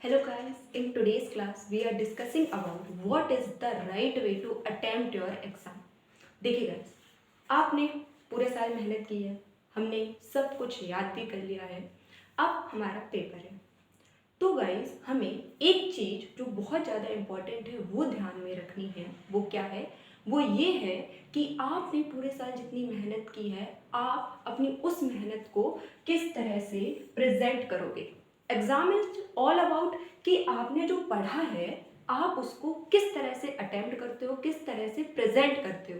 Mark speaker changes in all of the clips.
Speaker 1: Hello guys, in today's class we are discussing about what is the right way to attempt your exam. देखिए guys, आपने पूरे साल मेहनत की है, हमने सब कुछ याद भी कर लिया है, अब हमारा पेपर है। तो गाइस हमें एक चीज़ जो बहुत ज़्यादा इम्पॉर्टेंट है वो ध्यान में रखनी है। वो क्या है? वो ये है कि आपने पूरे साल जितनी मेहनत की है, आप अपनी उस मेहनत को किस तरह से प्रेजेंट करोगे। एग्जाम इज ऑल अबाउट कि आपने जो पढ़ा है आप उसको किस तरह से अटेम्प्ट करते हो, किस तरह से प्रेजेंट करते हो।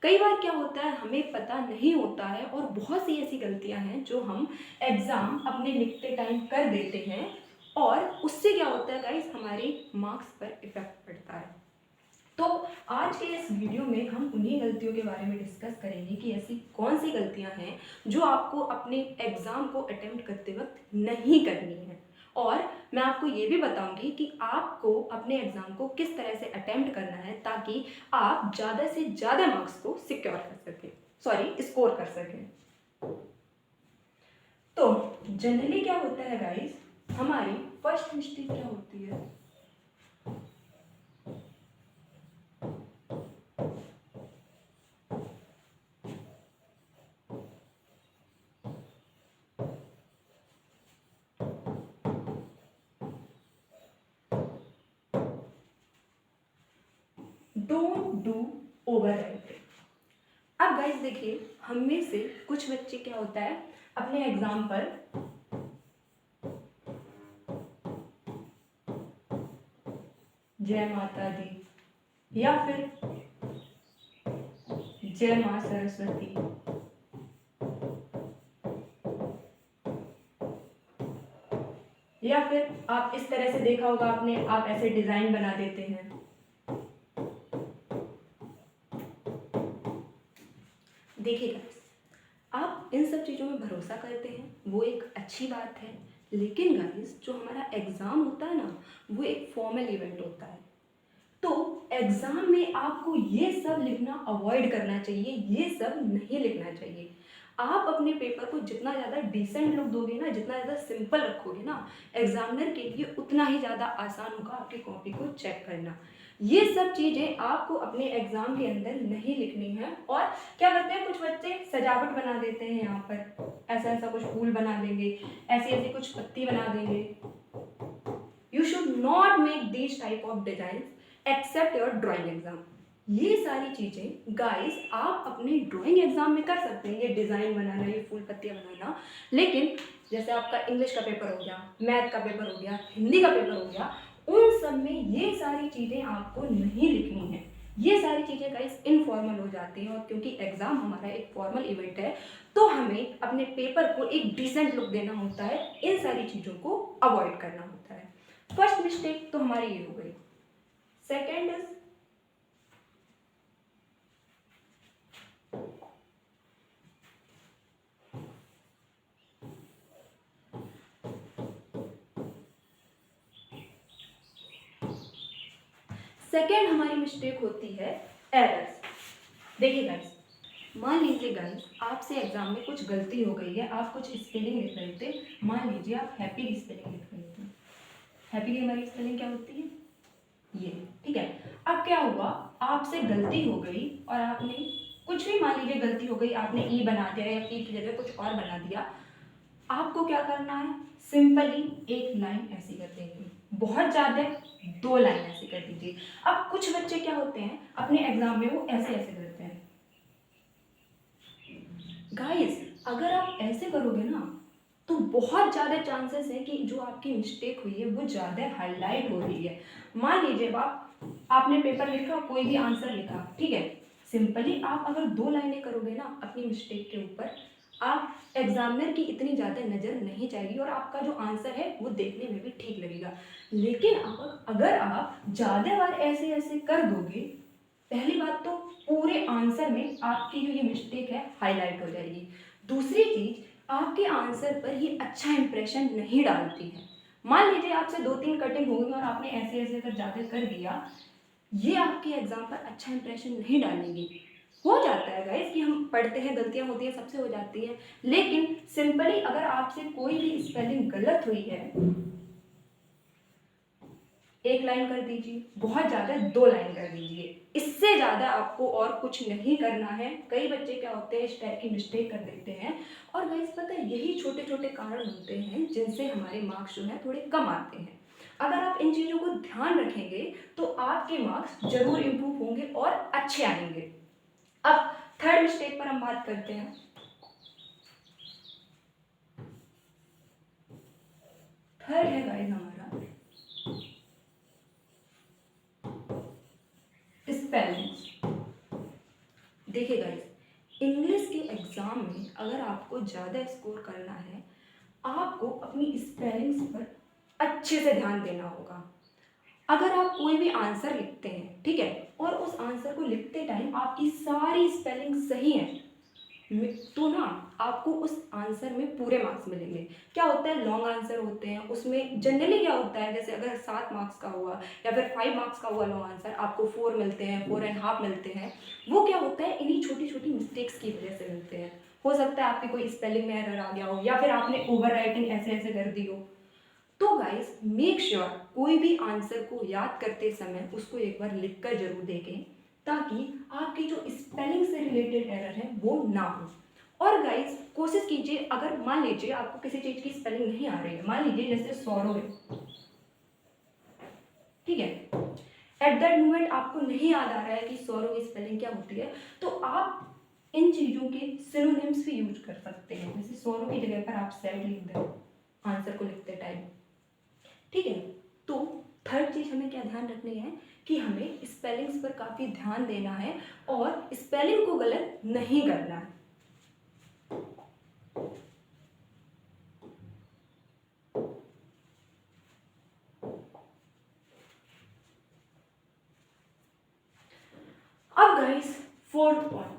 Speaker 1: कई बार क्या होता है हमें पता नहीं होता है और बहुत सी ऐसी गलतियां हैं जो हम एग्ज़ाम अपने लिखते टाइम कर देते हैं और उससे क्या होता है गाइस, हमारे मार्क्स पर इफेक्ट पड़ता है। तो आज के इस वीडियो में हम उन्हीं गलतियों के बारे में डिस्कस करेंगे कि ऐसी कौन सी गलतियां हैं जो आपको अपने एग्ज़ाम को अटेम्प्ट करते वक्त नहीं करनी है। और मैं आपको ये भी बताऊंगी कि आपको अपने एग्ज़ाम को किस तरह से अटेम्प्ट करना है ताकि आप ज़्यादा से ज़्यादा मार्क्स को सिक्योर कर सकें, स्कोर कर सकें। तो जनरली क्या होता है गाइस, हमारी फर्स्ट मिस्टेक क्या होती है? Don't do over writing. अब गाइस देखिए, हम में से कुछ बच्चे क्या होता है अपने एग्जाम पर जय माता दी या फिर जय मां सरस्वती या फिर आप इस तरह से देखा होगा आपने, आप ऐसे डिजाइन बना देते हैं। देखिए गाइस, आप इन सब चीज़ों में भरोसा करते हैं, वो एक अच्छी बात है, लेकिन गाइस जो हमारा एग्ज़ाम होता है ना, वो एक फॉर्मल इवेंट होता है। तो एग्ज़ाम में आपको ये सब लिखना अवॉइड करना चाहिए, ये सब नहीं लिखना चाहिए। आप अपने पेपर को जितना ज़्यादा डिसेंट लुक दोगे ना, जितना ज़्यादा सिंपल रखोगे ना, एग्जामिनर के लिए उतना ही ज़्यादा आसान होगा आपकी कॉपी को चेक करना। ये सब चीज़ें आपको अपने एग्ज़ाम के अंदर नहीं लिखनी है। और क्या करते हैं कुछ बच्चे, सजावट बना देते हैं, यहाँ पर ऐसा ऐसा कुछ फूल बना देंगे, ऐसी ऐसी कुछ पत्ती बना देंगे। You should not make these type of design except your drawing exam. ये सारी चीज़ें गाइस आप अपने ड्राइंग एग्जाम में कर सकते हैं, ये डिज़ाइन बनाना, ये फूल पत्तियाँ बनाना। लेकिन जैसे आपका इंग्लिश का पेपर हो गया, मैथ का पेपर हो गया, हिंदी का पेपर हो गया, उन सब में ये सारी चीज़ें आपको नहीं लिखनी है। ये सारी चीज़ें गाइस इनफॉर्मल हो जाती हैं और क्योंकि एग्ज़ाम हमारा एक फॉर्मल इवेंट है तो हमें अपने पेपर को एक डिसेंट लुक देना होता है, इन सारी चीज़ों को अवॉइड करना होता है। फर्स्ट मिस्टेक तो हमारी ये हो गई। सेकेंड इज सेकेंड हमारी मिस्टेक होती है एरर्स। देखिए गाइस, मान लीजिए गाइस आपसे एग्जाम में कुछ गलती हो गई है, आप कुछ स्पेलिंग लिख रहे थे, मान लीजिए आप हैप्पी की स्पेलिंग लिख रहे थे। हैप्पी की हमारी स्पेलिंग क्या होती है? ये, ठीक है। अब क्या हुआ, आपसे गलती हो गई और आपने कुछ भी, मान लीजिए गलती हो गई, आपने ई बना दिया या पी की जगह कुछ और बना दिया। आपको क्या करना है, सिंपली एक लाइन ऐसी कर देंगे, बहुत ज़्यादा 2 लाइन ऐसे कर दीजिए। अब कुछ बच्चे क्या होते हैं अपने एग्जाम में वो ऐसे ऐसे करते हैं। गाइस अगर आप ऐसे करोगे ना तो बहुत ज़्यादा चांसेस है कि जो आपकी मिस्टेक हुई है वो ज़्यादा हाईलाइट हो रही है। मान लीजिए आपने पेपर लिखा, कोई भी आंसर लिखा, ठीक है, सिंपली आप अगर 2 लाइनें करोगे ना अपनी मिस्टेक के ऊपर, आप एग्जामिनर की इतनी ज़्यादा नज़र नहीं जाएगी और आपका जो आंसर है वो देखने में भी ठीक लगेगा। लेकिन अगर आप ज़्यादा बार ऐसे ऐसे कर दोगे, पहली बात तो पूरे आंसर में आपकी जो ये मिस्टेक है हाईलाइट हो जाएगी। दूसरी चीज़, आपके आंसर पर ये अच्छा इंप्रेशन नहीं डालती है। मान लीजिए आपसे 2-3 कटिंग हो गई और आपने ऐसे ऐसे कर ज़्यादा कर दिया, ये आपके एग्जाम पर अच्छा इंप्रेशन नहीं डालेगी। हो जाता है गाइस कि हम पढ़ते हैं, गलतियां होती हैं, सबसे हो जाती हैं, लेकिन सिंपली अगर आपसे कोई भी स्पेलिंग गलत हुई है 1 लाइन कर दीजिए, बहुत ज़्यादा 2 लाइन कर दीजिए, इससे ज़्यादा आपको और कुछ नहीं करना है। कई बच्चे क्या होते हैं, इस टाइप की मिस्टेक कर देते हैं, और गाइस पता है यही छोटे छोटे कारण होते हैं जिनसे हमारे मार्क्स जो है थोड़े कम आते हैं। अगर आप इन चीज़ों को ध्यान रखेंगे तो आपके मार्क्स जरूर इम्प्रूव होंगे और अच्छे आएंगे। अब थर्ड मिस्टेक पर हम बात करते हैं। थर्ड है गाइस हमारा स्पेलिंग। देखिए गाइस, इंग्लिश के एग्जाम में अगर आपको ज़्यादा स्कोर करना है, आपको अपनी स्पेलिंग्स पर अच्छे से ध्यान देना होगा। अगर आप कोई भी आंसर लिखते हैं, ठीक है, और उस आंसर को लिखते टाइम आपकी सारी स्पेलिंग सही है, तो ना आपको उस आंसर में पूरे मार्क्स मिलेंगे। क्या होता है, लॉन्ग आंसर होते हैं, उसमें जनरली क्या होता है, जैसे अगर 7 मार्क्स का हुआ या फिर 5 मार्क्स का हुआ लॉन्ग आंसर, आपको 4 मिलते हैं, 4.5 मिलते हैं। वो क्या होता है, इन्हीं छोटी छोटी मिस्टेक्स की वजह से मिलते हैं। हो सकता है आपकी कोई स्पेलिंग में एरर आ गया हो, या फिर आपने ओवर राइटिंग ऐसे ऐसे कर दी हो। तो गाइस मेक श्योर कोई भी आंसर को याद करते समय उसको एक बार लिख कर जरूर देखें, ताकि आपकी जो स्पेलिंग से रिलेटेड एरर है वो ना हो। और गाइस कोशिश कीजिए, अगर मान लीजिए आपको किसी चीज़ की स्पेलिंग नहीं आ रही है, मान लीजिए जैसे सौरव है, ठीक है, एट दैट मोमेंट आपको नहीं याद आ रहा है कि सौरव की स्पेलिंग क्या होती है, तो आप इन चीज़ों के सिनोनिम्स भी यूज कर सकते हैं। जैसे सौरव की जगह पर आप सैड लिख दें आंसर को लिखते टाइम, ठीक है। तो थर्ड चीज़ हमें क्या ध्यान रखनी है कि हमें स्पेलिंग्स पर काफ़ी ध्यान देना है और स्पेलिंग को गलत नहीं करना है। अब गाइस फोर्थ पॉइंट,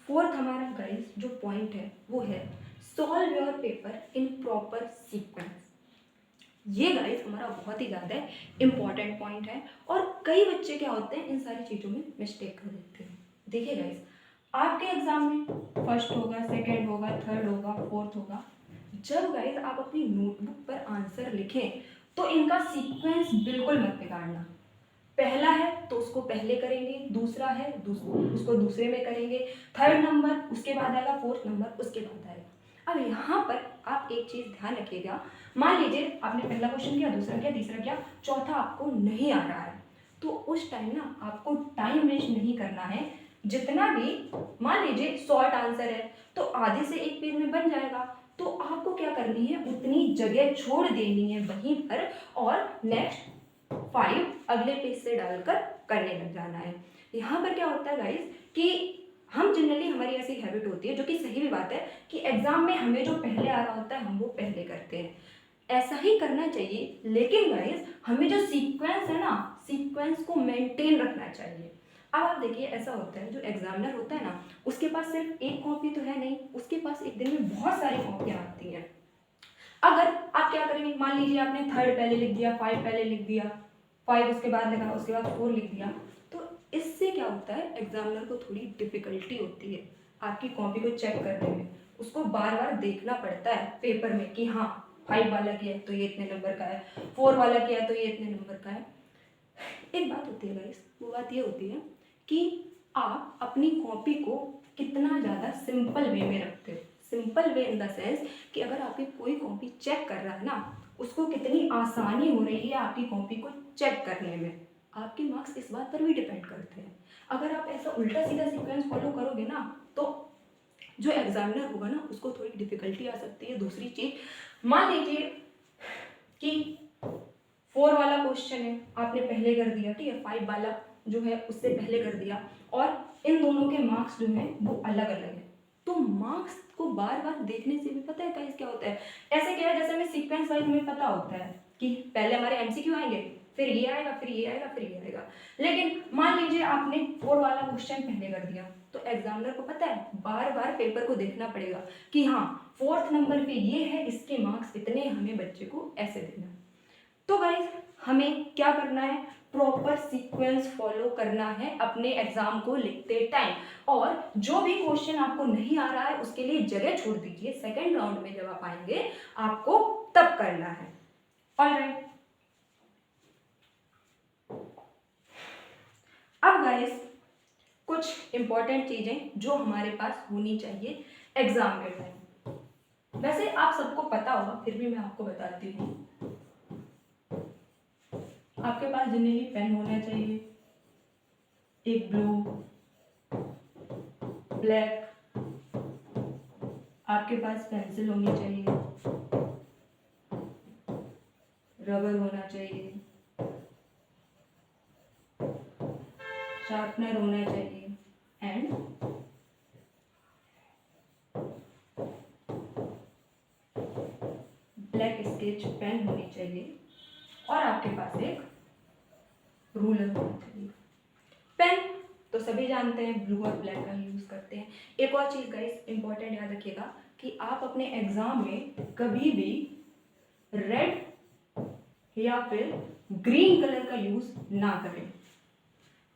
Speaker 1: फोर्थ हमारा गाइस जो पॉइंट है वो है solve your paper in proper sequence. ये गाइस हमारा बहुत ही ज़्यादा इंपॉर्टेंट पॉइंट है, और कई बच्चे क्या होते हैं इन सारी चीज़ों में मिस्टेक कर देते हैं। देखिए गाइस, आपके एग्जाम में फर्स्ट होगा, सेकंड होगा, थर्ड होगा, फोर्थ होगा, जब गाइस आप अपनी नोटबुक पर आंसर लिखें तो इनका सीक्वेंस बिल्कुल मत बिगाड़ना। पहला है तो उसको पहले करेंगे, दूसरा है उसको दूसरे में करेंगे, थर्ड नंबर उसके बाद आएगा, फोर्थ नंबर उसके बाद आएगा। अब यहाँ पर आप एक चीज़ ध्यान रखिएगा, मान लीजिए आपने पहला क्वेश्चन किया, दूसरा किया, तीसरा किया, चौथा आपको नहीं आ रहा है, तो उस टाइम ना आपको टाइम वेस्ट नहीं करना है। जितना भी, मान लीजिए शॉर्ट आंसर है तो आधे से एक पेज में बन जाएगा, तो आपको क्या करनी है, उतनी जगह छोड़ देनी है वहीं पर, और नेक्स्ट 5 अगले पेज से डालकर करने लग जाना है। यहाँ पर क्या होता है गाइस कि हम जनरली, हमारी ऐसी हैबिट होती है, जो कि सही भी बात है, कि एग्जाम में हमें जो पहले आ रहा होता है हम वो पहले करते हैं। ऐसा ही करना चाहिए, लेकिन गाइस हमें जो सीक्वेंस है ना, सीक्वेंस को मेंटेन रखना चाहिए। अब आप देखिए, ऐसा होता है जो एग्जामिनर होता है ना, उसके पास सिर्फ एक कॉपी तो है नहीं, उसके पास एक दिन में बहुत सारी कॉपियाँ आती हैं। अगर आप क्या करेंगे, मान लीजिए आपने थर्ड पहले लिख दिया, 5 पहले लिख दिया, 5 उसके बाद लिखा, उसके बाद 4 लिख दिया, तो इससे क्या होता है, एग्जामिनर को थोड़ी डिफिकल्टी होती है आपकी कॉपी को चेक करने में। उसको बार बार देखना पड़ता है पेपर में कि हाँ 5 वाला किया है तो ये इतने नंबर का है, 4 वाला किया है तो ये इतने नंबर का है। एक बात होती है गाइस, वो बात ये होती है कि आप अपनी कॉपी को कितना ज़्यादा सिंपल वे में रखते हो। Simple way in the sense कि अगर आपकी कोई कॉपी चेक कर रहा है ना, उसको कितनी आसानी हो रही है आपकी कॉपी को चेक करने में। आपके मार्क्स इस बात पर भी डिपेंड करते हैं। अगर आप ऐसा उल्टा सीधा सीक्वेंस फॉलो करोगे ना, तो जो एग्जामिनर होगा ना उसको थोड़ी डिफिकल्टी आ सकती है। दूसरी चीज़, मान लीजिए कि 4 वाला क्वेश्चन है आपने पहले कर दिया, ठीक है, 5 वाला जो है उससे पहले कर दिया, और इन दोनों के मार्क्स जो हैं वो अलग अलग है, तो मार्क्स को बार बार देखने से भी पता है गाइस क्या होता है, ऐसे क्या है, जैसे हमें सीक्वेंस वाइज हमें पता होता है कि पहले हमारे एमसीक्यू आएंगे, फिर ये आएगा, फिर ये आएगा, फिर ये आएगा। लेकिन मान लीजिए आपने 4 वाला क्वेश्चन पहले कर दिया, तो एग्जामिनर को पता है बार बार पेपर को देखना पड़ेगा कि हाँ 4th नंबर पे ये है, इसके मार्क्स इतने, हमें बच्चे को ऐसे देना। तो गाइस हमें क्या करना है, प्रॉपर सीक्वेंस फॉलो करना है अपने एग्जाम को लिखते टाइम। और जो भी क्वेश्चन आपको नहीं आ रहा है उसके लिए जगह छोड़ दीजिए, सेकेंड राउंड में जब आप आएंगे आपको तब करना है। ऑलराइट, अब गाइस कुछ इंपॉर्टेंट चीजें जो हमारे पास होनी चाहिए एग्जाम के टाइम। वैसे आप सबको पता होगा, फिर भी मैं आपको बताती हूँ। आपके पास जनरली पेन होना चाहिए, एक ब्लू, ब्लैक, आपके पास पेंसिल होनी चाहिए, रबर होना चाहिए, शार्पनर होना चाहिए एंड ब्लैक स्केच पेन होनी चाहिए, और आपके पास एक रूलर होना चाहिए। पेन तो सभी जानते हैं, ब्लू और ब्लैक का यूज करते हैं। एक और चीज गाइस इंपॉर्टेंट याद रखिएगा कि आप अपने एग्जाम में कभी भी रेड या फिर ग्रीन कलर का यूज ना करें।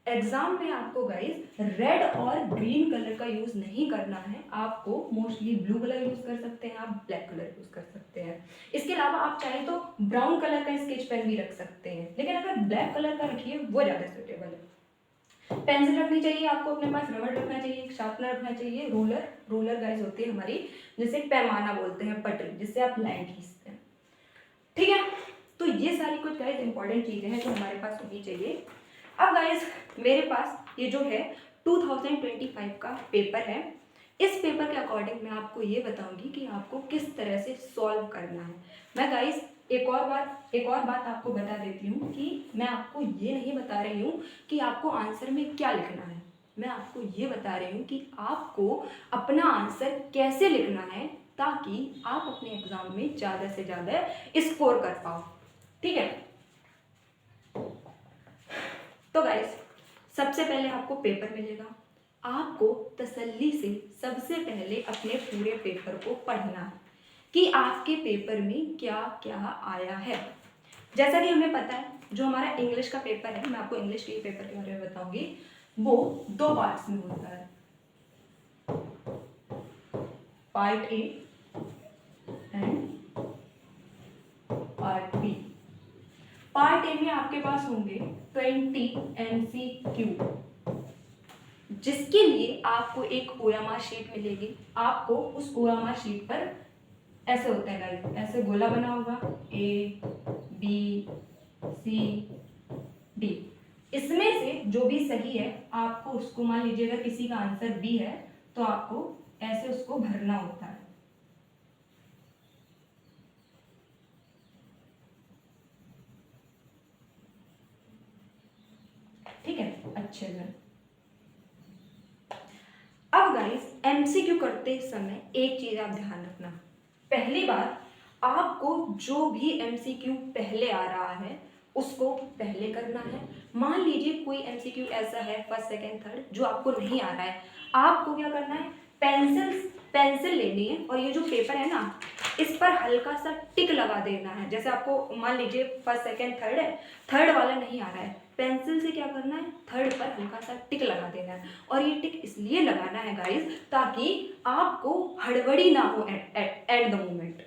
Speaker 1: एग्जाम में आपको गाइस रेड और ग्रीन कलर का यूज नहीं करना है, आपको मोस्टली ब्लू कलर यूज कर सकते हैं, आप ब्लैक कलर यूज कर सकते हैं। इसके अलावा आप चाहे तो ब्राउन कलर का स्केच पेन भी रख सकते हैं, लेकिन अगर ब्लैक कलर का रखिए वो ज्यादा सुटेबल है। पेंसिल रखनी चाहिए आपको अपने पास, रबड़ रखना चाहिए, शार्पनर रखना चाहिए, रूलर गाइस होती है हमारी, जिसे पैमाना बोलते हैं, पटरी, जिससे आप लाइन खींचते हैं। ठीक है, तो ये सारी कुछ गाइस इंपॉर्टेंट चीजें हैं जो हमारे पास होनी चाहिए। अब गाइस मेरे पास ये जो है 2025 का पेपर है। इस पेपर के अकॉर्डिंग मैं आपको ये बताऊंगी कि आपको किस तरह से सॉल्व करना है। मैं गाइस एक और बात आपको बता देती हूँ कि मैं आपको ये नहीं बता रही हूँ कि आपको आंसर में क्या लिखना है, मैं आपको ये बता रही हूँ कि आपको अपना आंसर कैसे लिखना है ताकि आप अपने एग्जाम में ज़्यादा से ज़्यादा स्कोर कर पाओ। ठीक है, तो गाइस सबसे पहले आपको पेपर मिलेगा, आपको तसल्ली से सबसे पहले अपने पूरे पेपर को पढ़ना है कि आपके पेपर में क्या क्या आया है। जैसा कि हमें पता है जो हमारा इंग्लिश का पेपर है, मैं आपको इंग्लिश के पेपर के बारे में बताऊंगी, वो 2 पार्ट्स में होता है, part A and part B. Part A में आपके पास होंगे 20 MCQ, जिसके लिए आपको एक OMR शीट मिलेगी। आपको उस OMR शीट पर ऐसे होता है गाइस, ऐसे गोला बना होगा ABCD, इसमें से जो भी सही है आपको उसको, मान लीजिए अगर किसी का आंसर बी है तो आपको ऐसे उसको भरना होता है। ठीक है, अच्छे से। अब गाइस MCQ करते समय एक चीज आप ध्यान रखना, पहली बात आपको जो भी MCQ पहले आ रहा है उसको पहले करना है। मान लीजिए कोई MCQ ऐसा है फर्स्ट सेकंड थर्ड जो आपको नहीं आ रहा है, आपको क्या करना है, पेंसिल लेनी है और ये जो पेपर है ना इस पर हल्का सा टिक लगा देना है। जैसे आपको मान लीजिए फर्स्ट सेकंड थर्ड है, थर्ड वाला नहीं आ रहा है, पेंसिल से क्या करना है, थर्ड पर हल्का सा टिक लगा देना है। और ये टिक इसलिए लगाना है गाइस ताकि आपको हड़बड़ी ना हो at the moment.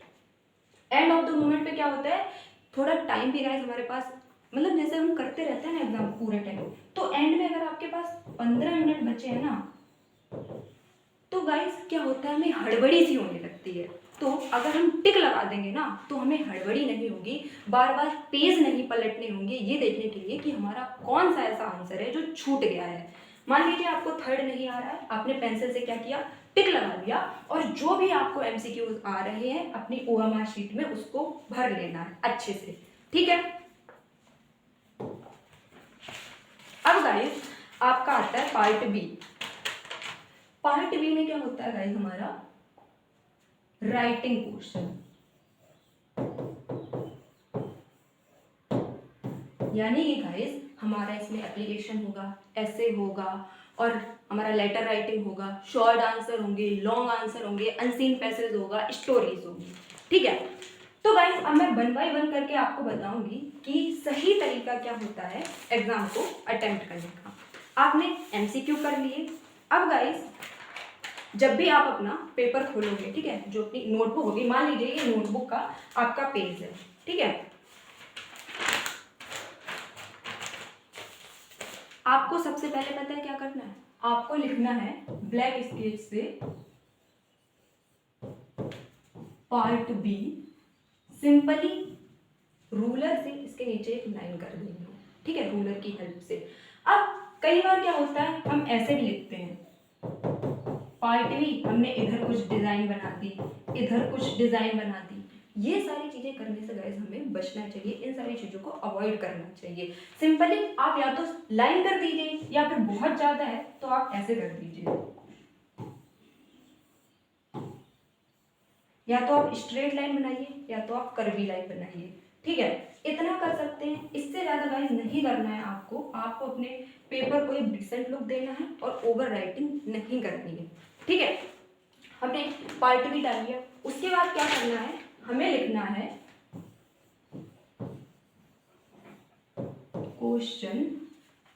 Speaker 1: End of the moment पे क्या होता है, थोड़ा टाइम भी गाइस हमारे पास, मतलब जैसे हम करते रहते हैं ना एग्जाम पूरे टाइम, तो एंड में अगर आपके पास 15 मिनट बचे हैं ना तो गाइस क्या होता है, हमें हड़बड़ी सी होने लगती है। तो अगर हम टिक लगा देंगे ना तो हमें हड़बड़ी नहीं होगी, बार बार पेज नहीं पलटने होंगे ये देखने के लिए कि हमारा कौन सा ऐसा आंसर है जो छूट गया है। मान लीजिए आपको थर्ड नहीं आ रहा है, आपने पेंसिल से क्या किया, टिक लगा दिया, और जो भी आपको MCQs आ रहे हैं अपनी OMR शीट में उसको भर लेना है अच्छे से। ठीक है, अब गाइस आपका आता है पार्ट बी। पार्ट बी में क्या होता है गाइस, हमारा राइटिंग पोर्शन। यानी कि गाइस हमारा इसमें एप्लीकेशन होगा, ऐसे होगा, और हमारा लेटर राइटिंग होगा, शॉर्ट आंसर होंगे, लॉन्ग आंसर होंगे, अनसीन पैसेज होगा, स्टोरीज होगी। ठीक है, तो गाइस अब मैं 1 बाय 1 करके आपको बताऊंगी कि सही तरीका क्या होता है एग्जाम को अटेम्प्ट करने का। आपने एमसीक्यू कर लिए। अब गाइस जब भी आप अपना पेपर खोलोगे, ठीक है, जो अपनी नोटबुक होगी, मान लीजिए ये नोटबुक का आपका पेज है, ठीक है, आपको सबसे पहले पता है क्या करना है, आपको लिखना है ब्लैक स्केच से पार्ट बी, सिंपली रूलर से इसके नीचे एक लाइन कर देंगे, ठीक है, रूलर की हेल्प से। अब कई बार क्या होता है, हम ऐसे भी लिखते हैं पार्ट बी, हमने इधर कुछ डिजाइन बना दी, इधर कुछ डिजाइन बना दी। ये सारी चीजें करने से गाइस हमें बचना चाहिए, इन सारी चीजों को अवॉइड करना चाहिए। सिंपली आप या तो लाइन कर दीजिए, या फिर बहुत ज्यादा है तो आप ऐसे कर दीजिए, या तो आप स्ट्रेट लाइन बनाइए या तो आप कर्वी लाइन बनाइए। ठीक है, इतना कर सकते हैं, इससे ज्यादा गाइस नहीं करना है आपको। आपको अपने पेपर को एक डिसेंट लुक देना है और ओवर राइटिंग नहीं करनी है। ठीक है, हमने पार्ट भी डाल लिया। उसके बाद क्या करना है, हमें लिखना है क्वेश्चन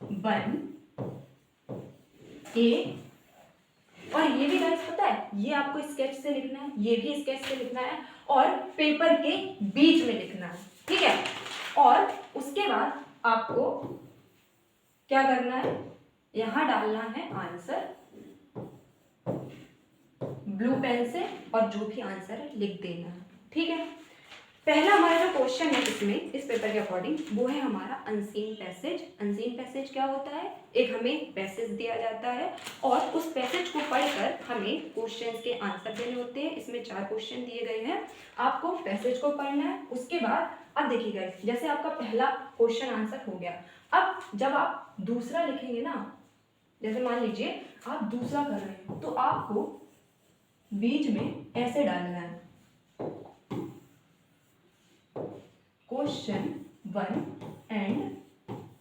Speaker 1: 1A, और ये भी गाइस पता है, ये आपको स्केच से लिखना है, ये भी स्केच से लिखना है, और पेपर के बीच में लिखना है। ठीक है, और उसके बाद आपको क्या करना है, यहां डालना है आंसर ब्लू पेन से, और जो भी आंसर है लिख देना है। ठीक है, पहला हमारा जो क्वेश्चन है इसमें, इस पेपर के अकॉर्डिंग, वो है हमारा अनसीन पैसेज। अनसीन पैसेज क्या होता है, एक हमें पैसेज दिया जाता है और उस पैसेज को पढ़कर हमें क्वेश्चंस के आंसर देने होते हैं। इसमें 4 क्वेश्चन दिए गए हैं, आपको पैसेज को पढ़ना है। उसके बाद अब देखिएगा, जैसे आपका पहला क्वेश्चन आंसर हो गया, अब जब आप दूसरा लिखेंगे ना, जैसे मान लीजिए आप दूसरा कर रहे हैं, तो आपको बीच में ऐसे डालना है question 1 and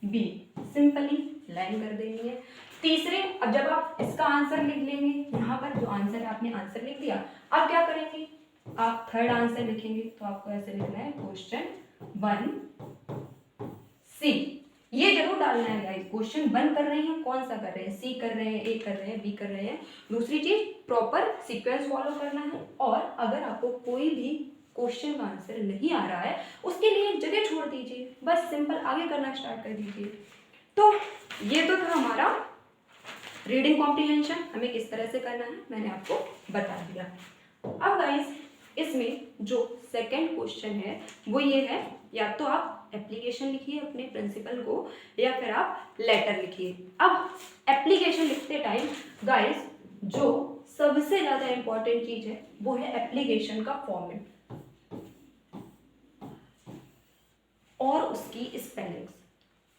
Speaker 1: B, simply line कर देनी है। तीसरे, अब जब आप इसका आंसर लिख लेंगे, यहाँ पर जो आंसर है आपने आंसर लिख दिया, अब क्या करेंगे, आप थर्ड आंसर लिखेंगे, तो आपको ऐसे लिखना है क्वेश्चन 1C। ये जरूर डालना है गाइस, क्वेश्चन 1 कर रहे हैं, कौन सा कर रहे हैं, सी कर रहे हैं, ए कर रहे हैं, बी कर रहे हैं। दूसरी चीज, प्रॉपर सीक्वेंस फॉलो करना है, और अगर आपको कोई भी क्वेश्चन का आंसर नहीं आ रहा है, उसके लिए एक जगह छोड़ दीजिए, बस सिंपल आगे करना स्टार्ट कर दीजिए। तो ये तो था हमारा रीडिंग कॉम्प्रिहेंशन, हमें किस तरह से करना है मैंने आपको बता दिया। अब गाइस इसमें जो सेकंड क्वेश्चन है वो ये है, या तो आप एप्लीकेशन लिखिए अपने प्रिंसिपल को, या फिर आप लेटर लिखिए। अब एप्लीकेशन लिखते टाइम गाइस जो सबसे ज्यादा इंपॉर्टेंट चीज है वो है एप्लीकेशन का फॉर्मेट और उसकी स्पेलिंग्स।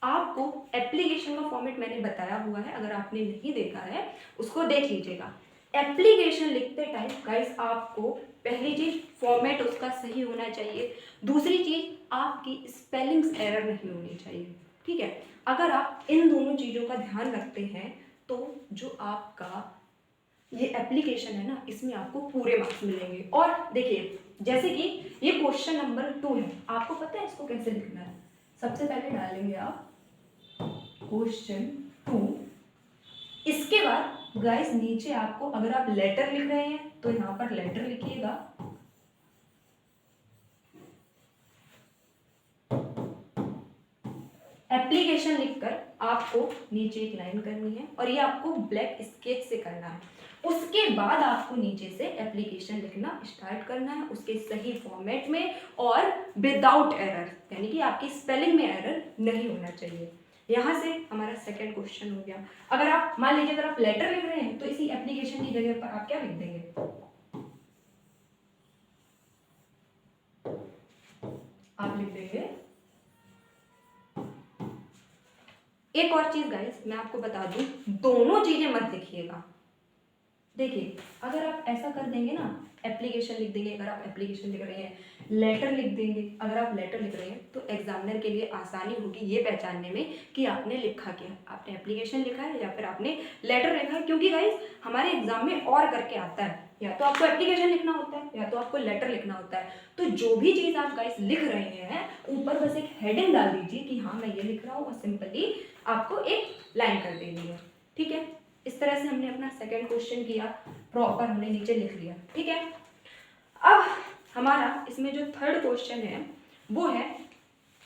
Speaker 1: आपको एप्लीकेशन का फॉर्मेट मैंने बताया हुआ है, अगर आपने नहीं देखा है उसको देख लीजिएगा। एप्लीकेशन लिखते टाइम गाइस आपको पहली चीज फॉर्मेट उसका सही होना चाहिए, दूसरी चीज आपकी स्पेलिंग्स एरर नहीं होनी चाहिए। ठीक है, अगर आप इन दोनों चीजों का ध्यान रखते हैं तो जो आपका ये एप्लीकेशन है ना, इसमें आपको पूरे मार्क्स मिलेंगे। और देखिए, जैसे कि ये क्वेश्चन नंबर 2 है, आपको पता है इसको कैसे लिखना है। सबसे पहले डालेंगे आप क्वेश्चन 2, इसके बाद गाइस नीचे आपको, अगर आप लेटर लिख रहे हैं तो यहां पर लेटर लिखिएगा, एप्लीकेशन लिखकर आपको नीचे एक लाइन करनी है, और ये आपको ब्लैक स्केच से करना है। उसके बाद आपको नीचे से एप्लीकेशन लिखना स्टार्ट करना है, उसके सही फॉर्मेट में और विदाउट एरर, यानी कि आपकी स्पेलिंग में एरर नहीं होना चाहिए। यहाँ से हमारा सेकंड क्वेश्चन हो गया। अगर आप मान लीजिए अगर आप लेटर लिख रहे हैं तो इसी एप्लीकेशन की जगह पर आप क्या लिख देंगे, आप लिख देंगे। एक और चीज गाइस मैं आपको बता दूं, दोनों चीजें मत लिखिएगा। देखिए, अगर आप ऐसा कर देंगे ना, एप्लीकेशन लिख देंगे, अगर आप एप्लीकेशन लिख रहे हैं लेटर लिख देंगे। अगर आप लेटर लिख रहे हैं तो एग्जामिनर के लिए आसानी होगी ये पहचानने में कि आपने लिखा क्या, आपने एप्लीकेशन लिखा है या फिर आपने लेटर लिखा है। क्योंकि गाइस हमारे एग्जाम में और करके आता है, या तो आपको एप्लीकेशन लिखना होता है या तो आपको लेटर लिखना होता है। तो जो भी चीज़ आप गाइस लिख रहे हैं ऊपर बस एक हेडिंग डाल दीजिए कि हाँ मैं ये लिख रहा हूँ, और सिंपली आपको एक लाइन कर देनी है। ठीक है, इस तरह से हमने अपना सेकेंड क्वेश्चन किया, प्रॉपर हमने नीचे लिख लिया। ठीक है, अब हमारा इसमें जो थर्ड क्वेश्चन है वो है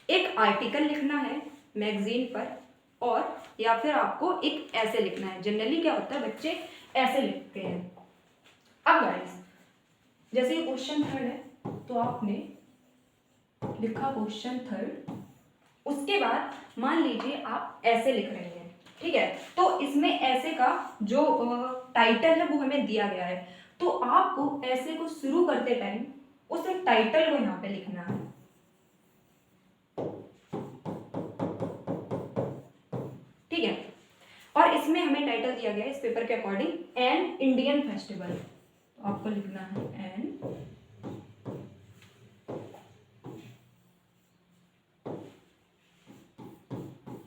Speaker 1: एक आर्टिकल लिखना है मैगजीन पर, और या फिर आपको एक ऐसे लिखना है। जनरली क्या होता है बच्चे ऐसे लिखते हैं। अब गाइस जैसे ये क्वेश्चन थर्ड है तो आपने लिखा क्वेश्चन थर्ड, उसके बाद मान लीजिए आप ऐसे लिख रहे हैं। ठीक है, तो इसमें ऐसे का जो टाइटल है वो हमें दिया गया है, तो आपको ऐसे को शुरू करते टाइम उस टाइटल को यहाँ पे लिखना है। ठीक है, और इसमें हमें टाइटल दिया गया है इस पेपर के अकॉर्डिंग एन इंडियन फेस्टिवल, तो आपको लिखना है एन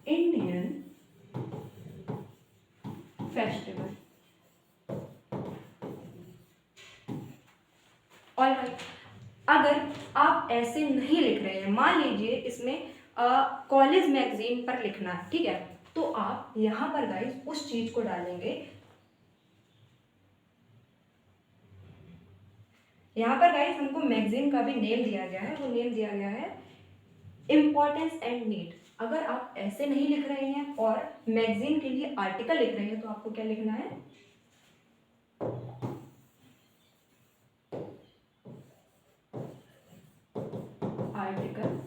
Speaker 1: इंडियन फेस्टिवल। ऑलराइट, अगर आप ऐसे नहीं लिख रहे हैं, मान लीजिए इसमें कॉलेज मैगजीन पर लिखना है, ठीक है, तो आप यहां पर गाइस उस चीज को डालेंगे। यहां पर गाइस हमको मैगजीन का भी नेम दिया गया है, वो नेम दिया गया है इम्पोर्टेंस एंड नीड। अगर आप ऐसे नहीं लिख रहे हैं और मैगजीन के लिए आर्टिकल लिख रहे हैं तो आपको क्या लिखना है, आर्टिकल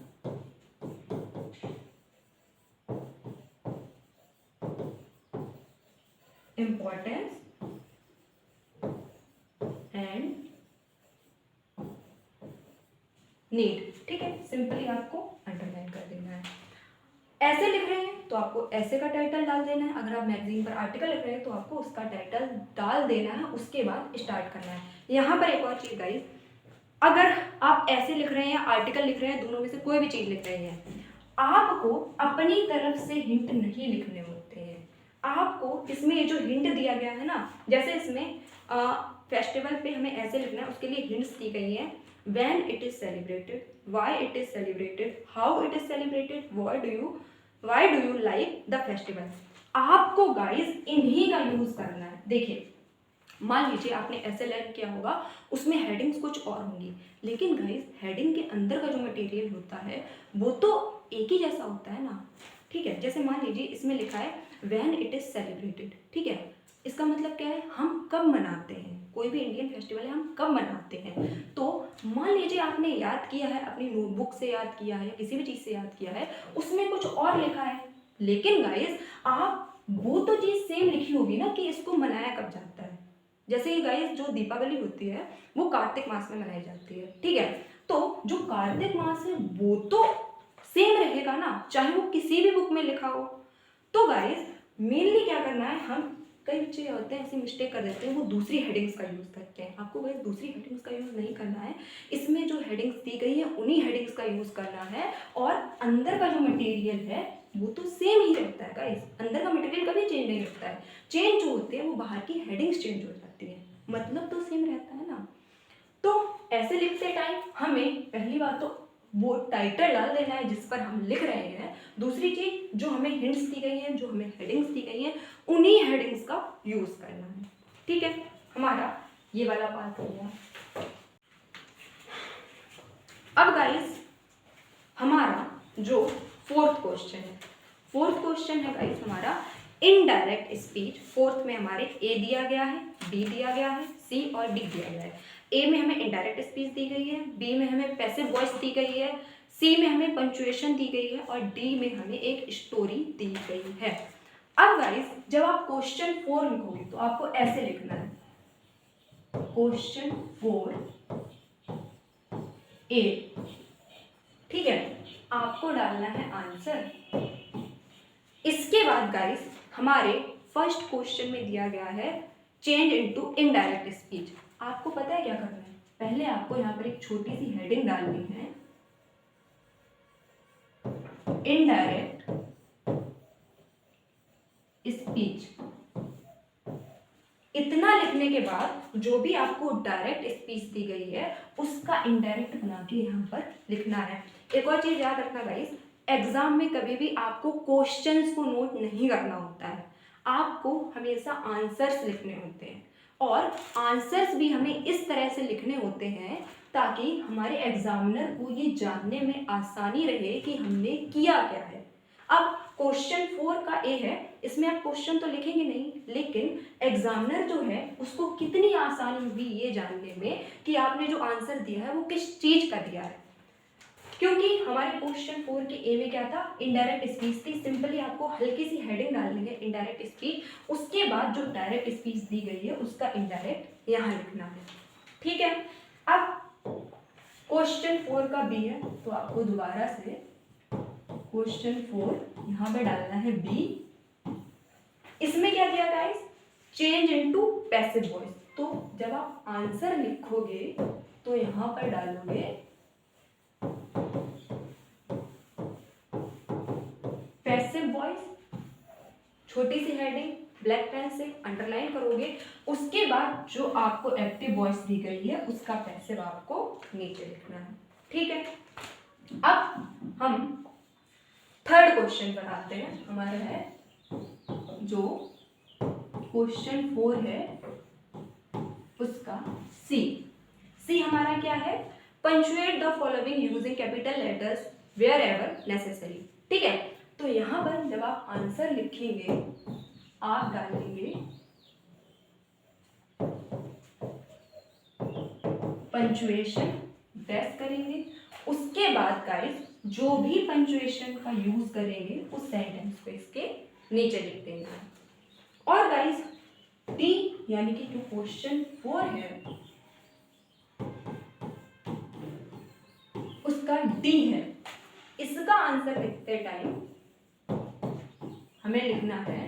Speaker 1: इम्पोर्टेंस एंड नीड। ठीक है, सिंपली आपको अंडरलाइन कर देना है। ऐसे लिख रहे हैं तो आपको ऐसे का टाइटल डाल देना है। अगर आप मैगजीन पर आर्टिकल लिख रहे हैं तो आपको उसका टाइटल डाल देना है, उसके बाद स्टार्ट करना है। यहाँ पर एक और चीज गाइस, अगर आप ऐसे लिख रहे हैं आर्टिकल लिख रहे हैं, दोनों में से कोई भी चीज लिख रहे हैं, आपको अपनी तरफ से हिंट नहीं लिखने होते हैं। आपको इसमें ये जो हिंट दिया गया है ना, जैसे इसमें फेस्टिवल पे हमें ऐसे लिखना है, उसके लिए हिंट्स दी गई हैं। when it is celebrated, why it is celebrated, how it is celebrated, why do you like the festival। आपको गाइस इन्हीं का यूज करना है। देखिए मान लीजिए आपने ऐसे लर्न किया होगा, उसमें हेडिंग्स कुछ और होंगी, लेकिन गाइस हेडिंग के अंदर का जो मटेरियल होता है वो तो एक ही जैसा होता है ना। ठीक है, जैसे मान लीजिए इसमें लिखा है व्हेन इट इज सेलिब्रेटेड। ठीक है, इसका मतलब क्या है, हम कब मनाते हैं, कोई भी इंडियन फेस्टिवल है हम कब मनाते हैं। तो मान लीजिए आपने याद किया है, अपनी नोटबुक से याद किया है या किसी भी चीज़ से याद किया है, उसमें कुछ और लिखा है, लेकिन गाइस आप वो तो चीज़ सेम लिखी होगी ना कि इसको मनाया कब जाता है। जैसे कि गाइस जो दीपावली होती है वो कार्तिक मास में मनाई जाती है। ठीक है, तो जो कार्तिक मास है वो तो सेम रहेगा ना, चाहे वो किसी भी बुक में लिखा हो। तो गाइस मेनली क्या करना है, हम कई बच्चे क्या होते हैं ऐसी मिस्टेक कर देते हैं, वो दूसरी हेडिंग्स का यूज़ करते हैं। आपको गाइस दूसरी हेडिंग्स का यूज़ नहीं करना है, इसमें जो हेडिंग्स दी गई है उन्हीं हेडिंग्स का यूज़ करना है, और अंदर का जो मटेरियल है वो तो सेम ही रहता है गाइस। अंदर का मटेरियल कभी चेंज नहीं होता है, चेंज जो होते हैं वो बाहर की हेडिंग्स चेंज हो जाती हैं, मतलब तो सेम रहता है ना। तो ऐसे लिखते टाइम हमें पहली बात तो वो टाइटल डाल देना है जिस पर हम लिख रहे हैं। दूसरी चीज, जो हमें हिंट्स दी गई हैं, जो हमें हेडिंग्स दी गई हैं, उन्हीं हेडिंग्स का यूज करना है। ठीक है, हमारा ये वाला पार्ट हो गया। अब गाइस हमारा जो फोर्थ क्वेश्चन है गाइस हमारा इनडायरेक्ट स्पीच। फोर्थ में हमारे ए दिया गया है, बी दिया गया है, सी और डी दिया गया है। ए में हमें इनडायरेक्ट स्पीच दी गई है, बी में हमें पैसिव वॉइस दी गई है, सी में हमें पंक्चुएशन दी गई है, और डी में हमें एक स्टोरी दी गई है। अब गाइस जब आप क्वेश्चन 4 लिखोगे तो आपको ऐसे लिखना है, क्वेश्चन 4 ए। ठीक है, आपको डालना है आंसर। इसके बाद गाइस हमारे फर्स्ट क्वेश्चन में दिया गया है चेंज इनटू इनडायरेक्ट स्पीच। आपको पता है क्या करना है, पहले आपको यहाँ पर एक छोटी सी हेडिंग डालनी है, इनडायरेक्ट स्पीच। इतना लिखने के बाद जो भी आपको डायरेक्ट स्पीच दी गई है उसका इनडायरेक्ट बना के यहाँ पर लिखना है। एक और चीज याद रखना गाइस, एग्जाम में कभी भी आपको क्वेश्चंस को नोट नहीं करना होता है, आपको हमेशा आंसर्स लिखने होते हैं, और आंसर्स भी हमें इस तरह से लिखने होते हैं ताकि हमारे एग्जामिनर को ये जानने में आसानी रहे कि हमने किया क्या है। अब क्वेश्चन 4 का ए है, इसमें आप क्वेश्चन तो लिखेंगे नहीं, लेकिन एग्जामिनर जो है उसको कितनी आसानी हुई ये जानने में कि आपने जो आंसर दिया है वो किस चीज का दिया है। क्योंकि हमारे क्वेश्चन 4 के ए में क्या था, इनडायरेक्ट स्पीच थी। सिंपली आपको हल्की सी हेडिंग डालनी है, इनडायरेक्ट स्पीच, उसके बाद जो डायरेक्ट स्पीच दी गई है उसका इनडायरेक्ट यहाँ लिखना है। ठीक है, अब क्वेश्चन 4 का बी है, तो आपको दोबारा से क्वेश्चन 4 यहाँ पे डालना है बी। इसमें क्या दिया guys, change into passive voice. तो जब आप आंसर लिखोगे तो यहाँ पर डालोगे पैसिव वॉइस, छोटी सी हेडिंग ब्लैक पेन से अंडरलाइन करोगे, उसके बाद जो आपको एक्टिव वॉइस दी गई है उसका पैसिव आपको नीचे लिखना है। ठीक है, अब हम थर्ड क्वेश्चन पर आते हैं। हमारा है जो क्वेश्चन 4 है उसका सी। सी हमारा क्या है, punctuate the following using capital letters wherever necessary. ठीक है, तो यहां पर जब आप आंसर लिखेंगे आप डालेंगे पंचुएशन, डैश करेंगे, उसके बाद गाइस जो भी पंचुएशन का यूज करेंगे उस सेंटेंस को इसके नीचे लिख देंगे। और गाइस डी यानी कि जो क्वेश्चन 4 है उसका डी है, इसका आंसर लिखते टाइम हमें लिखना है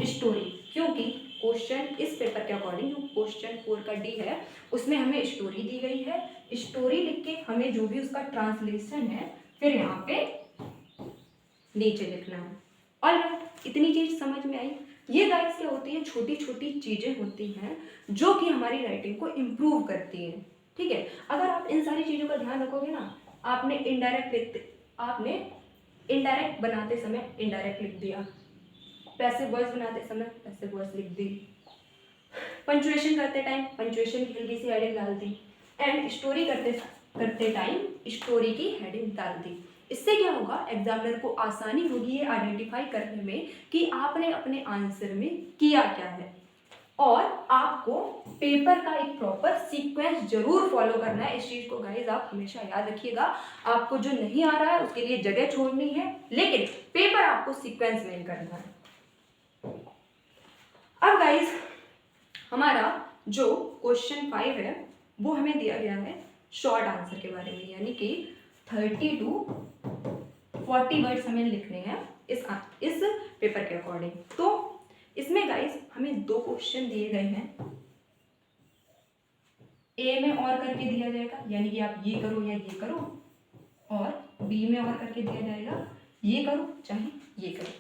Speaker 1: स्टोरी, क्योंकि क्वेश्चन इस पेपर के अकॉर्डिंग जो क्वेश्चन 4 का डी है उसमें हमें स्टोरी दी गई है। स्टोरी लिख के हमें जो भी उसका ट्रांसलेशन है फिर यहाँ पे नीचे लिखना है। और इतनी चीज समझ में आई। ये गाइस क्या होती है, छोटी छोटी चीजें होती हैं जो कि हमारी राइटिंग को इम्प्रूव करती हैं। ठीक है, अगर आप इन सारी चीजों का ध्यान रखोगे ना, आपने इनडायरेक्ट बनाते समय इनडायरेक्ट लिख दिया, पैसिव वॉइस बनाते समय पैसिव वॉइस लिख दी, पंचुएशन करते टाइम पंचुएशन की हल्की सी हेडिंग डाल दी, एंड स्टोरी करते टाइम स्टोरी की हेडिंग डाल दी। इससे क्या होगा, एग्जामिनर को आसानी होगी ये आइडेंटिफाई करने में कि आपने अपने आंसर में किया क्या है। और आपको पेपर का एक प्रॉपर सीक्वेंस जरूर फॉलो करना है। इस चीज को गाइस आप हमेशा याद रखिएगा। आपको जो नहीं आ रहा है उसके लिए जगह छोड़नी है, लेकिन पेपर आपको सीक्वेंस में करना है। अब गाइस हमारा जो क्वेश्चन 5 है वो हमें दिया गया है शॉर्ट आंसर के बारे में, यानी कि 30 to 40 वर्ड्स हमें लिखने हैं इस पेपर के अकॉर्डिंग। तो इसमें गाइस हमें 2 क्वेश्चन दिए गए हैं, ए में और करके दिया जाएगा, यानी कि आप ये करो या ये करो, और बी में और करके दिया जाएगा, ये करो चाहे ये करो।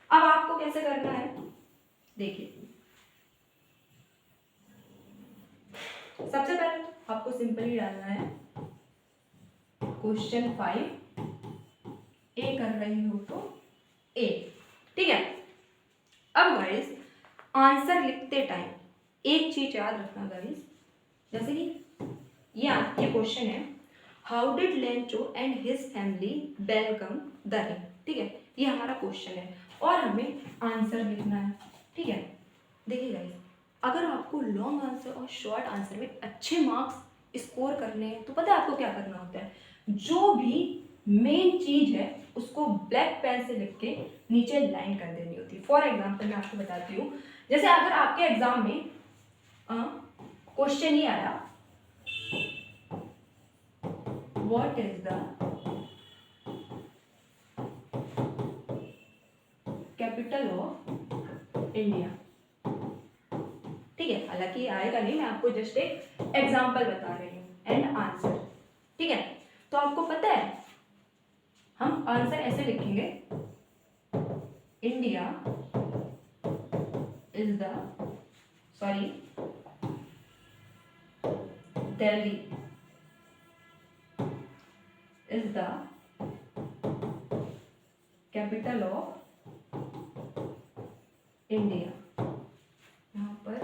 Speaker 1: अब आपको कैसे करना है देखिए, सबसे पहले तो आपको सिंपली डालना है क्वेश्चन 5 ए कर रही हो तो ए। ठीक है, अब गाइस आंसर लिखते टाइम एक चीज याद रखना गाइस, जैसे कि ये क्वेश्चन है, how did Lencho and his family welcome the ring. ठीक है, ये हमारा क्वेश्चन है और हमें आंसर लिखना है। ठीक है, देखिए गाइस अगर आपको लॉन्ग आंसर और शॉर्ट आंसर में अच्छे मार्क्स स्कोर करने हैं तो पता है आपको क्या करना होता है, जो भी मेन चीज है उसको ब्लैक पेन से लिख के नीचे लाइन कर देनी होती है। फॉर एग्जाम्पल मैं आपको बताती हूँ, जैसे अगर आपके एग्जाम में क्वेश्चन ये आया, what is the capital of India. ठीक है, हालांकि ये आएगा नहीं, मैं आपको जस्ट एक एग्जाम्पल बता रही हूँ। एंड आंसर, ठीक है। तो आपको पता है हम आंसर ऐसे लिखेंगे, India is the Delhi is the capital of India. यहाँ पर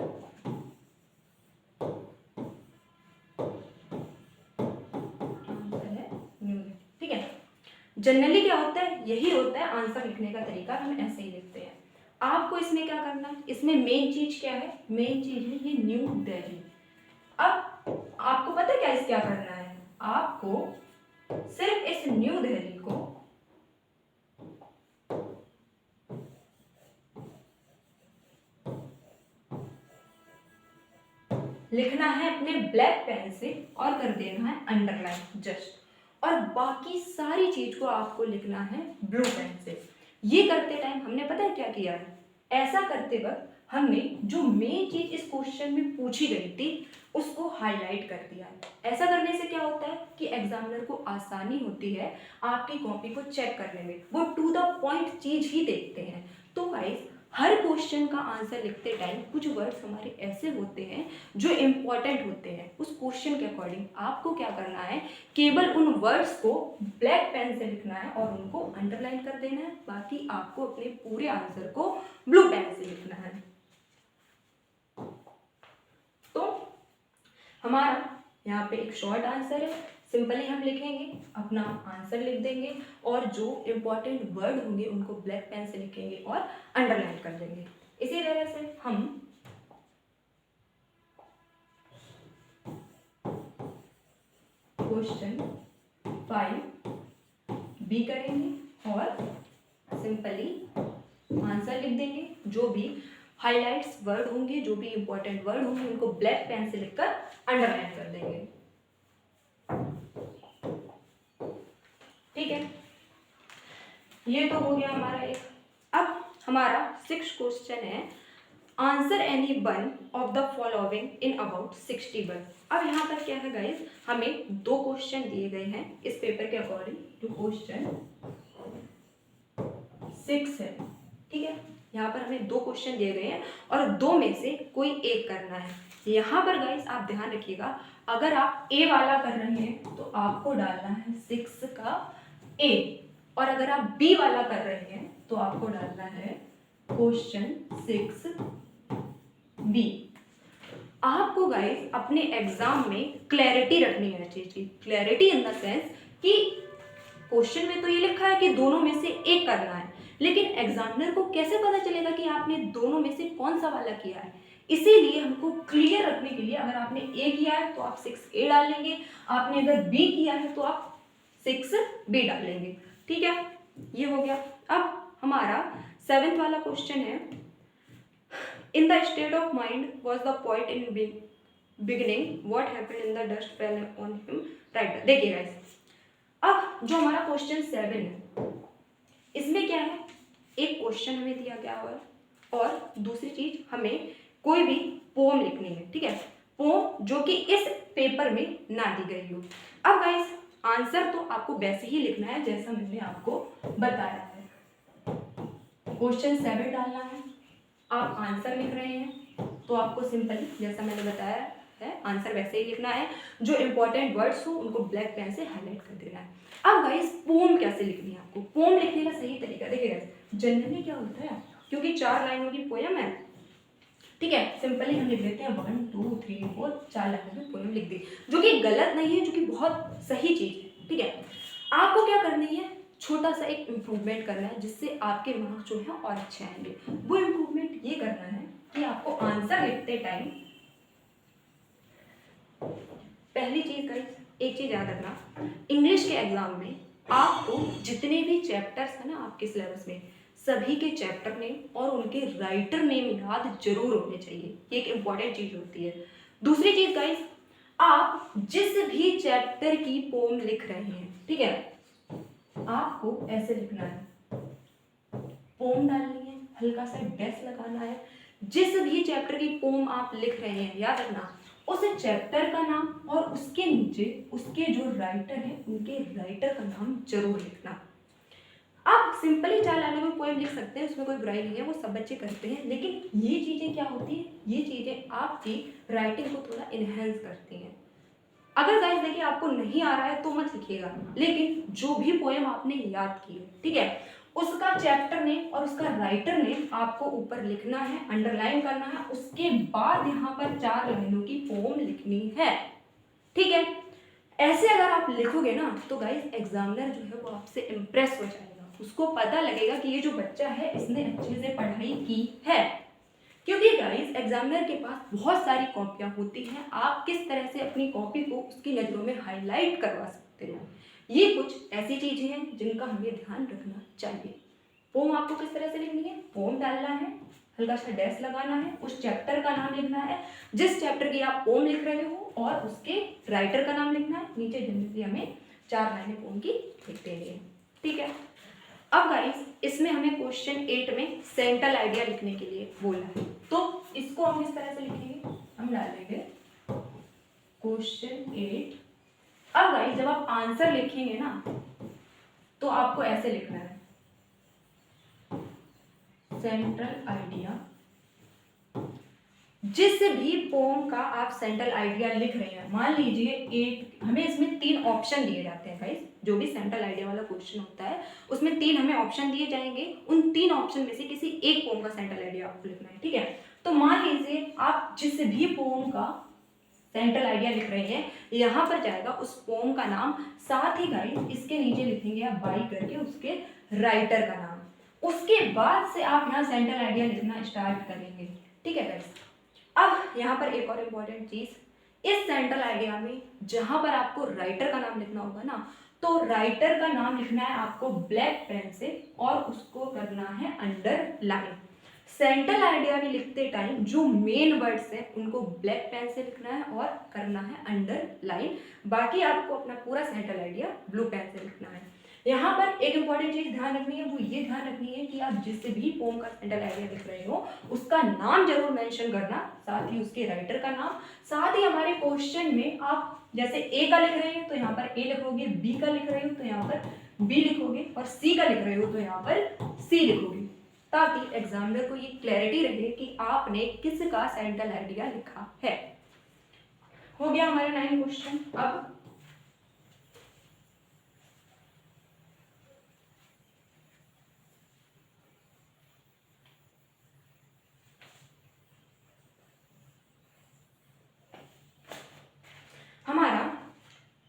Speaker 1: आंसर है न्यू दिल्ली, ठीक है। जनरली क्या होता है, यही होता है आंसर लिखने का तरीका, हम ऐसे ही लिखते हैं। आपको इसमें क्या करना है, इसमें मेन चीज क्या है, मेन चीज है ये न्यू दिल्ली। अब आपको पता है क्या क्या करना है, आपको सिर्फ इस न्यू दिल्ली को लिखना है अपने ब्लैक पेन से और कर देना है अंडरलाइन जस्ट, और बाकी सारी चीज को आपको लिखना है ब्लू पेन से। ये करते टाइम हमने पता है क्या किया है, ऐसा करते वक्त हमने जो मेन चीज इस क्वेश्चन में पूछी गई थी उसको हाईलाइट कर दिया है। ऐसा करने से क्या होता है कि एग्जामिनर को आसानी होती है आपकी कॉपी को चेक करने में, वो टू द पॉइंट चीज ही देखते हैं। तो गाइस हर क्वेश्चन का आंसर लिखते टाइम कुछ वर्ड्स हमारे ऐसे होते हैं जो इम्पॉर्टेंट होते हैं, उस क्वेश्चन के अकॉर्डिंग आपको क्या करना है, केवल उन वर्ड्स को ब्लैक पेन से लिखना है और उनको अंडरलाइन कर देना है, बाकी आपको अपने पूरे आंसर को ब्लू पेन से लिखना है। तो हमारा यहाँ पे एक शॉर्ट आंसर है, सिंपली हम लिखेंगे, अपना आंसर लिख देंगे और जो इम्पोर्टेंट वर्ड होंगे उनको ब्लैक पेन से लिखेंगे और अंडरलाइन कर देंगे। इसी तरह से हम क्वेश्चन 5 भी करेंगे और सिंपली आंसर लिख देंगे, जो भी हाइलाइट्स वर्ड होंगे, जो भी इंपॉर्टेंट वर्ड होंगे उनको ब्लैक पेन से लिखकर अंडरलाइन कर देंगे, ठीक है। ये तो हो गया हमारा एक। अब हमारा 6th क्वेश्चन है, answer any one of the following in about 60 word. अब यहाँ पर क्या है गाइस, हमें 2 क्वेश्चन दिए गए हैं इस पेपर के अकॉर्डिंग, जो क्वेश्चन 6 है, ठीक है। यहाँ पर हमें 2 क्वेश्चन दिए गए हैं और 2 में से कोई एक करना है। यहाँ पर गाइस आप ध्यान रखिएगा, अगर आप ए वाला कर रहे हैं तो आपको डालना है 6 का ए, और अगर आप बी वाला कर रहे हैं तो आपको डालना है क्वेश्चन 6 बी। आपको गाइस अपने एग्जाम में क्लैरिटी रखनी है चीज की, क्लैरिटी इन द सेंस कि क्वेश्चन में तो ये लिखा है कि दोनों में से एक करना है, लेकिन एग्जामिनर को कैसे पता चलेगा कि आपने दोनों में से कौन सा वाला किया है। इसीलिए हमको क्लियर रखने के लिए, अगर आपने ए किया है तो आप 6A डाल लेंगे, आपने अगर बी किया है तो आप 6B डाल लेंगे, ठीक है। ये हो गया। अब हमारा 7th वाला क्वेश्चन है, in the state of mind was the point in beginning what happened in the dust fell on him right. देखिए गाइस, अब जो हमारा क्वेश्चन 7 है इसमें क्या है, एक क्वेश्चन हमें दिया गया है और दूसरी चीज हमें कोई भी पोम लिखनी है, ठीक है। पोम जो कि इस पेपर में ना दी गई हो। अब गाइस आंसर तो आपको वैसे ही लिखना है जैसा मैंने आपको बताया है, क्वेश्चन 7 डालना है, आप आंसर लिख रहे हैं तो आपको सिंपली जैसा मैंने बताया है आंसर वैसे ही लिखना है, जो इंपॉर्टेंट वर्ड्स हो उनको ब्लैक पेन से हाईलाइट कर देना है। अब गाइस पोम कैसे लिखनी है, आपको पोम लिखने का सही तरीका देखिए गाइस, जनरली क्या होता है, क्योंकि 4 लाइनों की पोयम है, ठीक है, सिंपली हम लिख देते हैं 1 2 3 4 4 लाइनों की पोयम लिख दी, जो कि गलत नहीं है, जो कि बहुत सही चीज है, ठीक है। आपको क्या करनी है, छोटा सा एक इम्प्रूवमेंट करना है जिससे आपके मार्क्स जो है और अच्छे आएंगे। वो इम्प्रूवमेंट ये करना है कि आपको आंसर लिखते टाइम पहली चीज गाइस, एक चीज याद रखना, इंग्लिश के एग्जाम में आपको जितने भी चैप्टर्स है ना आपके सिलेबस में, सभी के चैप्टर नेम और उनके राइटर नेम याद जरूर होने चाहिए, ये एक इम्पॉर्टेंट चीज होती है। दूसरी चीज गाइस, आप जिस भी चैप्टर की पोम लिख रहे हैं, ठीक है, आपको ऐसे लिखना है, पोम डालनी है, हल्का सा डैश लगाना है, जिस भी चैप्टर की पोम आप लिख रहे हैं, याद रखना उस चैप्टर का नाम और उसके नीचे उसके जो राइटर हैं उनके राइटर का नाम जरूर लिखना। आप सिंपली 4 लाइनों में पोएम लिख सकते हैं, उसमें कोई बुराई नहीं है, वो सब बच्चे करते हैं, लेकिन ये चीज़ें क्या होती है, ये चीज़ें आपकी राइटिंग को थोड़ा इन्हेंस करती हैं। अगर गाइस देखिए आपको नहीं आ रहा है तो मत लिखिएगा, लेकिन जो भी पोएम आपने याद की है, ठीक है, उसका चैप्टर नेम और उसका राइटर नेम आपको ऊपर लिखना है, अंडरलाइन करना है, उसके बाद यहाँ पर 4 लाइनों की पोएम लिखनी है, ठीक है। ऐसे अगर आप लिखोगे ना तो गाइस एग्जामिनर जो है वो आपसे इम्प्रेस हो जाएगा, उसको पता लगेगा कि ये जो बच्चा है इसने अच्छे से पढ़ाई की है। क्योंकि गाइस एग्जामिनर के पास बहुत सारी कॉपियां होती हैं, आप किस तरह से अपनी कॉपी को उसकी नज़रों में हाईलाइट करवा सकते हो, ये कुछ ऐसी चीजें हैं जिनका हमें ध्यान रखना चाहिए। पोम आपको किस तरह से लिखनी है, पोम डालना है, हल्का सा डैश लगाना है, उस चैप्टर का नाम लिखना है जिस चैप्टर की आप पोम लिख रहे हो और उसके राइटर का नाम लिखना है, नीचे जनरली हमें 4 लाइनें पोम की लिख देनी है, ठीक है। अब गाइस इसमें हमें क्वेश्चन 8 में सेंट्रल आइडिया लिखने के लिए बोला है, तो इसको हम इस तरह से लिखेंगे, हम डालेंगे क्वेश्चन 8। अब गाइस जब आप आंसर लिखेंगे ना तो आपको ऐसे लिखना है, सेंट्रल आइडिया, जिस भी पोम का आप सेंट्रल आइडिया लिख रहे हैं, मान लीजिए एक हमें इसमें 3 ऑप्शन दिए जाते हैं गाइस, जो भी सेंट्रल आइडिया वाला क्वेश्चन होता है उसमें 3 हमें ऑप्शन दिए जाएंगे, उन 3 ऑप्शन में से किसी एक पोम का सेंट्रल आइडिया आपको लिखना है, ठीक है। तो मान लीजिए आप जिस भी पोम का सेंट्रल आइडिया लिख रहे हैं, यहाँ पर जाएगा उस पोम का नाम, साथ ही गाइस इसके नीचे लिखेंगे आप बाई करके उसके राइटर का नाम, उसके बाद से आप यहाँ सेंट्रल आइडिया लिखना स्टार्ट करेंगे, ठीक है गाइस। अब यहाँ पर एक और इम्पॉर्टेंट चीज, इस सेंट्रल आइडिया में जहां पर आपको राइटर का नाम लिखना होगा ना, तो राइटर का नाम लिखना है आपको ब्लैक पेन से और उसको करना है अंडरलाइन। सेंट्रल आइडिया भी लिखते टाइम जो मेन वर्ड्स हैं उनको ब्लैक पेन से लिखना है और करना है अंडरलाइन, बाकी आपको अपना पूरा सेंट्रल आइडिया ब्लू पेन से लिखना है। यहाँ पर एक इंपॉर्टेंट चीज ध्यान रखनी है, वो ये ध्यान रखनी है कि आप जिस भी पोम का सेंट्रल आइडिया लिख रहे हो उसका नाम जरूर मेंशन करना, साथ ही उसके राइटर का नाम, साथ ही हमारे क्वेश्चन में आप जैसे ए का लिख रहे हैं तो यहाँ पर ए लिखोगे, बी का लिख रहे हो तो यहाँ पर बी लिखोगे और सी का लिख रहे हो तो यहाँ पर सी लिखोगे, ताकि एग्जामिनर को ये क्लैरिटी रहे कि आपने किसका सेंट्रल आइडिया लिखा है। हो गया हमारा 9 क्वेश्चन। अब हमारा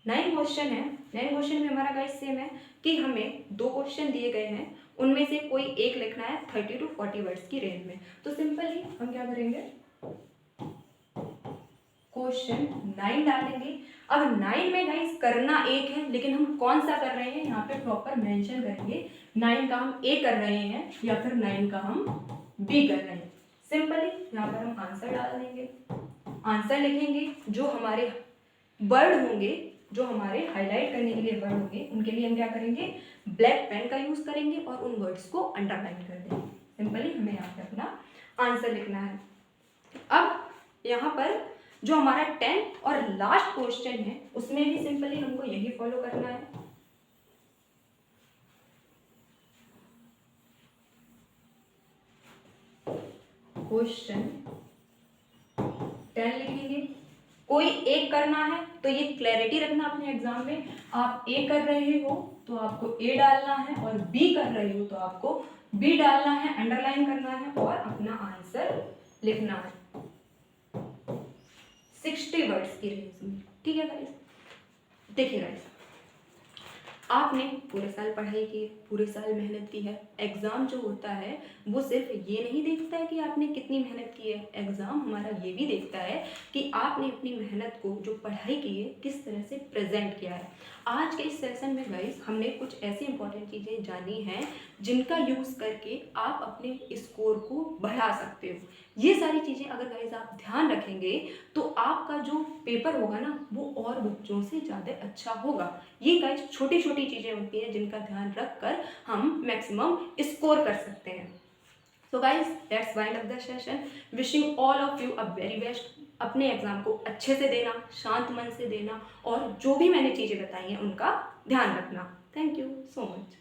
Speaker 1: 9 क्वेश्चन है, 9 क्वेश्चन में हमारा गाइस सेम है कि हमें 2 क्वेश्चन दिए गए हैं, उनमें से कोई एक लिखना है 30 to 40 वर्ड्स की रेंज में। तो सिंपली हम क्या करेंगे, क्वेश्चन 9 डालेंगे। अब 9 में गाइस करना एक है, लेकिन हम कौन सा कर रहे हैं यहाँ पे प्रॉपर मेंशन करेंगे, 9 का हम ए कर रहे हैं या फिर 9 का हम बी कर रहे हैं। सिंपली यहाँ पर हम आंसर डाल देंगे, आंसर लिखेंगे, जो हमारे वर्ड होंगे, जो हमारे हाईलाइट करने के लिए वर्ड होंगे, उनके लिए हम क्या करेंगे, ब्लैक पेन का यूज करेंगे और उन वर्ड्स को अंडरलाइन कर देंगे। सिंपली हमें यहाँ पे अपना आंसर लिखना है। अब यहाँ पर जो हमारा 10th और लास्ट क्वेश्चन है उसमें भी सिंपली हमको यही फॉलो करना है। क्वेश्चन 10 लिखेंगे, कोई एक करना है तो ये क्लैरिटी रखना अपने एग्जाम में, आप ए कर रहे हो तो आपको ए डालना है और बी कर रहे हो तो आपको बी डालना है, अंडरलाइन करना है और अपना आंसर लिखना है 60 वर्ड्स की रेंज में, ठीक है गाइस। देखिए गाइस, आपने पूरे साल पढ़ाई की, पूरे साल मेहनत की है, एग्ज़ाम जो होता है वो सिर्फ ये नहीं देखता है कि आपने कितनी मेहनत की है, एग्ज़ाम हमारा ये भी देखता है कि आपने अपनी मेहनत को, जो पढ़ाई की है, किस तरह से प्रेजेंट किया है। आज के इस सेशन में गाइस हमने कुछ ऐसी इंपॉर्टेंट चीज़ें जानी हैं जिनका यूज़ करके आप अपने स्कोर को बढ़ा सकते हो। ये सारी चीज़ें अगर गाइस आप ध्यान रखेंगे तो आपका जो पेपर होगा ना वो और बच्चों से ज़्यादा अच्छा होगा। ये गाइस छोटी छोटी चीज़ें होती हैं जिनका ध्यान रख कर हम मैक्सिमम स्कोर कर सकते हैं। तो guys let's wind up the session. Wishing all of you a very best. अपने एग्जाम को अच्छे से देना, शांत मन से देना, और जो भी मैंने चीज़ें बताई हैं उनका ध्यान रखना। Thank you so much.